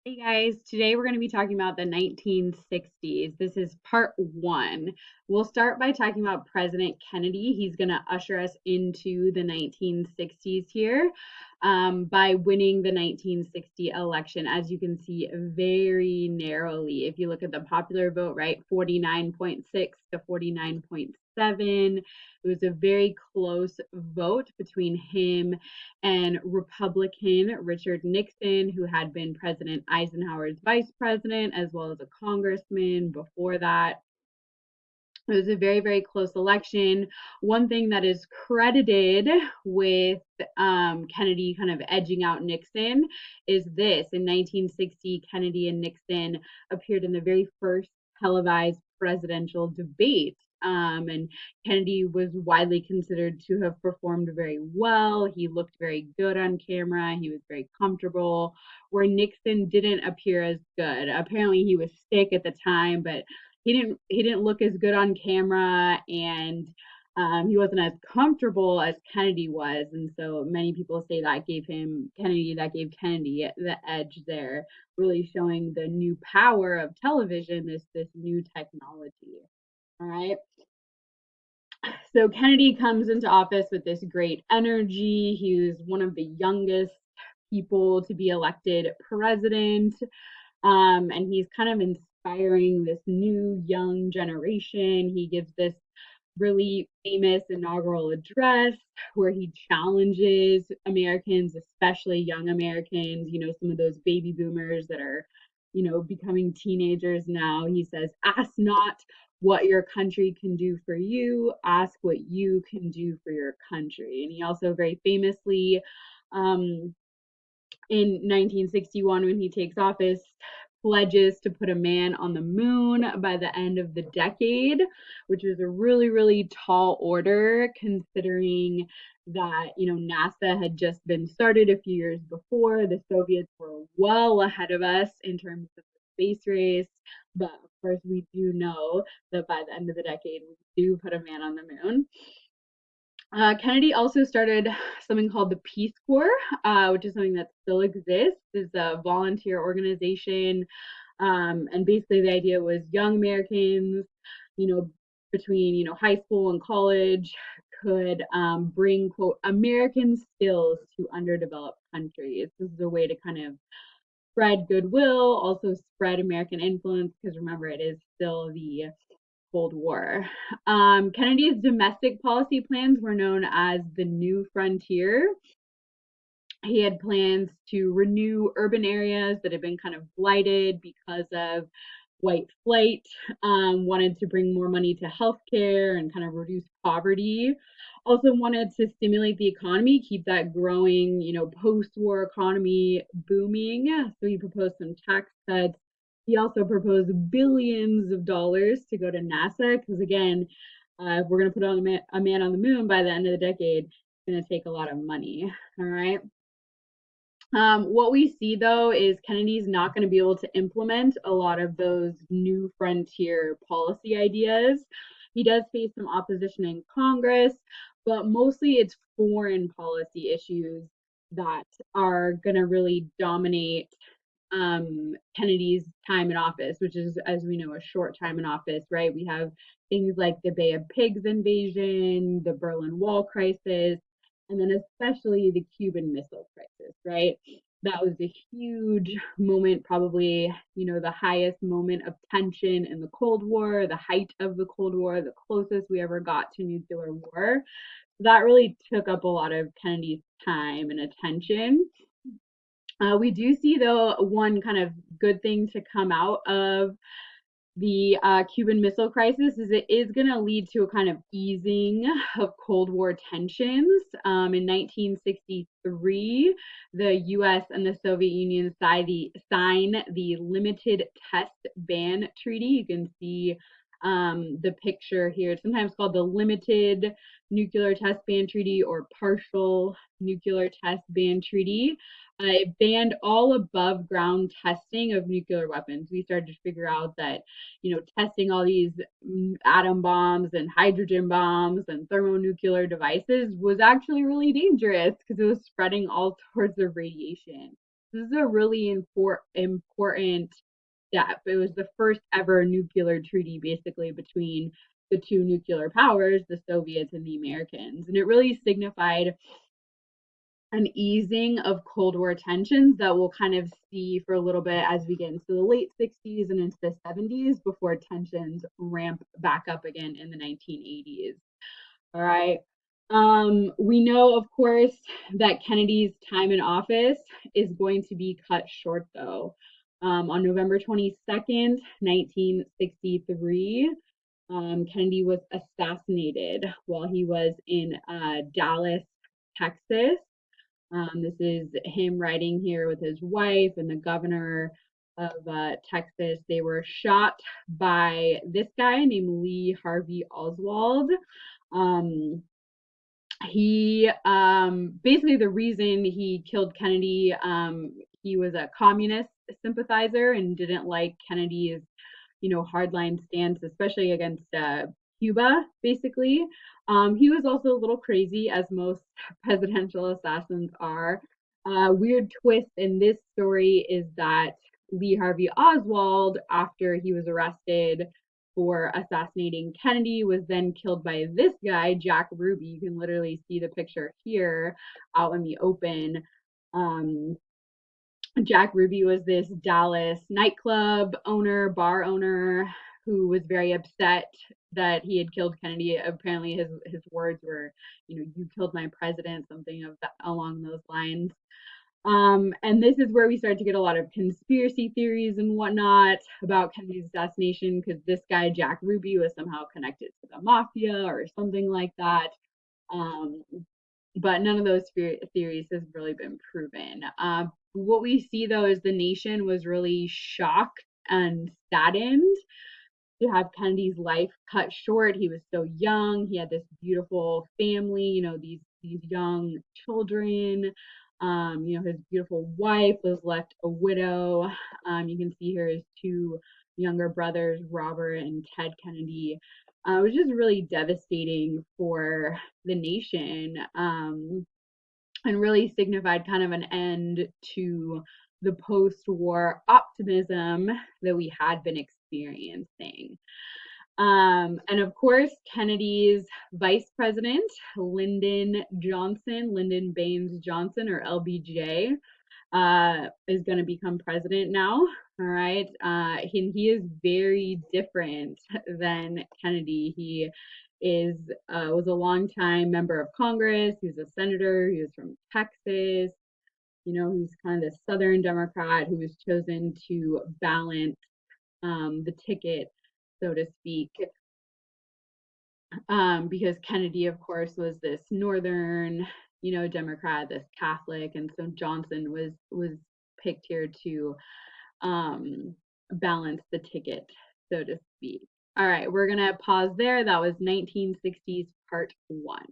Hey guys, today we're going to be talking about the 1960s. This is part one. We'll start by talking about President Kennedy. He's going to usher us into the 1960s here by winning the 1960 election, as you can see, very narrowly. If you look at the popular vote, right, 49.6 to 49.7. It was a very close vote between him and Republican Richard Nixon, who had been President Eisenhower's vice president, as well as a congressman before that. It was a very, very close election. One thing that is credited with Kennedy kind of edging out Nixon is this. In 1960, Kennedy and Nixon appeared in the very first televised presidential debate. And Kennedy was widely considered to have performed very well. He looked very good on camera. He was very comfortable, where Nixon didn't appear as good. Apparently, he was sick at the time, but he didn't look as good on camera, and he wasn't as comfortable as Kennedy was, and so many people say that gave Kennedy the edge there, really showing the new power of television, this new technology. All right. So Kennedy comes into office with this great energy. He was one of the youngest people to be elected president. And he's kind of inspiring this new young generation. He gives this really famous inaugural address where he challenges Americans, especially young Americans, some of those baby boomers that are, becoming teenagers now. He says, ask not what your country can do for you, ask what you can do for your country. And he also very famously, in 1961, when he takes office, pledges to put a man on the moon by the end of the decade, which is a really, really tall order considering that, NASA had just been started a few years before. The Soviets were well ahead of us in terms of the space race. But of course, we do know that by the end of the decade, we do put a man on the moon. Kennedy also started something called the Peace Corps, which is something that still exists. It's a volunteer organization, and basically the idea was young Americans, you know, between high school and college, could bring quote American skills to underdeveloped countries. This is a way to kind of spread goodwill, also spread American influence, because remember, it is still the Cold War. Kennedy's domestic policy plans were known as the New Frontier. He had plans to renew urban areas that had been kind of blighted because of white flight, wanted to bring more money to healthcare and kind of reduce poverty. Also wanted to stimulate the economy, keep that growing, post-war economy booming. So he proposed some tax cuts. He also proposed billions of dollars to go to NASA because, again, if we're going to put on a man on the moon by the end of the decade, it's going to take a lot of money. All right. What we see though is Kennedy's not going to be able to implement a lot of those new frontier policy ideas. He does face some opposition in Congress, but mostly it's foreign policy issues that are going to really dominate Kennedy's time in office, which is, as we know, a short time in office, right? We have things like the Bay of Pigs invasion, the Berlin Wall crisis, and then especially the Cuban Missile Crisis, right? That was a huge moment, probably, the highest moment of tension in the Cold War, the height of the Cold War, the closest we ever got to nuclear war. That really took up a lot of Kennedy's time and attention. We do see, though, one kind of good thing to come out of the Cuban Missile Crisis is it is going to lead to a kind of easing of Cold War tensions. In 1963, the US and the Soviet Union sign the Limited Test Ban Treaty. You can see the picture here. It's sometimes called the Limited Nuclear Test Ban Treaty or Partial Nuclear Test Ban Treaty. It banned all above ground testing of nuclear weapons. We started to figure out that, testing all these atom bombs and hydrogen bombs and thermonuclear devices was actually really dangerous because it was spreading all sorts of radiation. This is a really important step. It was the first ever nuclear treaty, basically, between the two nuclear powers, the Soviets and the Americans. And it really signified an easing of Cold War tensions that we'll kind of see for a little bit as we get into the late 60s and into the 70s before tensions ramp back up again in the 1980s. All right. We know, of course, that Kennedy's time in office is going to be cut short, though. On November 22nd, 1963, Kennedy was assassinated while he was in Dallas, Texas. This is him riding here with his wife and the governor of Texas. They were shot by this guy named Lee Harvey Oswald. He basically, the reason he killed Kennedy, he was a communist sympathizer and didn't like Kennedy's, hardline stance, especially against Cuba, basically. He was also a little crazy, as most presidential assassins are. Weird twist in this story is that Lee Harvey Oswald, after he was arrested for assassinating Kennedy, was then killed by this guy, Jack Ruby. You can literally see the picture here out in the open. Jack Ruby was this Dallas nightclub owner, bar owner, who was very upset that he had killed Kennedy. Apparently, his words were, "You killed my president," something of that, along those lines. And this is where we start to get a lot of conspiracy theories and whatnot about Kennedy's assassination, because this guy, Jack Ruby, was somehow connected to the mafia or something like that. But none of those theories has really been proven. What we see, though, is the nation was really shocked and saddened to have Kennedy's life cut short. He was so young. He had this beautiful family, these young children. His beautiful wife was left a widow. You can see here his two younger brothers, Robert and Ted Kennedy. It was just really devastating for the nation, and really signified kind of an end to the post-war optimism that we had been experiencing. And of course, Kennedy's vice president, Lyndon Baines Johnson, or LBJ, is going to become president now. All right. He is very different than Kennedy. He was a longtime member of Congress. He was a senator. He was from Texas. He's kind of the Southern Democrat who was chosen to balance the ticket, so to speak, because Kennedy, of course, was this Northern, Democrat, this Catholic, and so Johnson was picked here to balance the ticket, so to speak. All right, we're gonna pause there. That was 1960s part 1.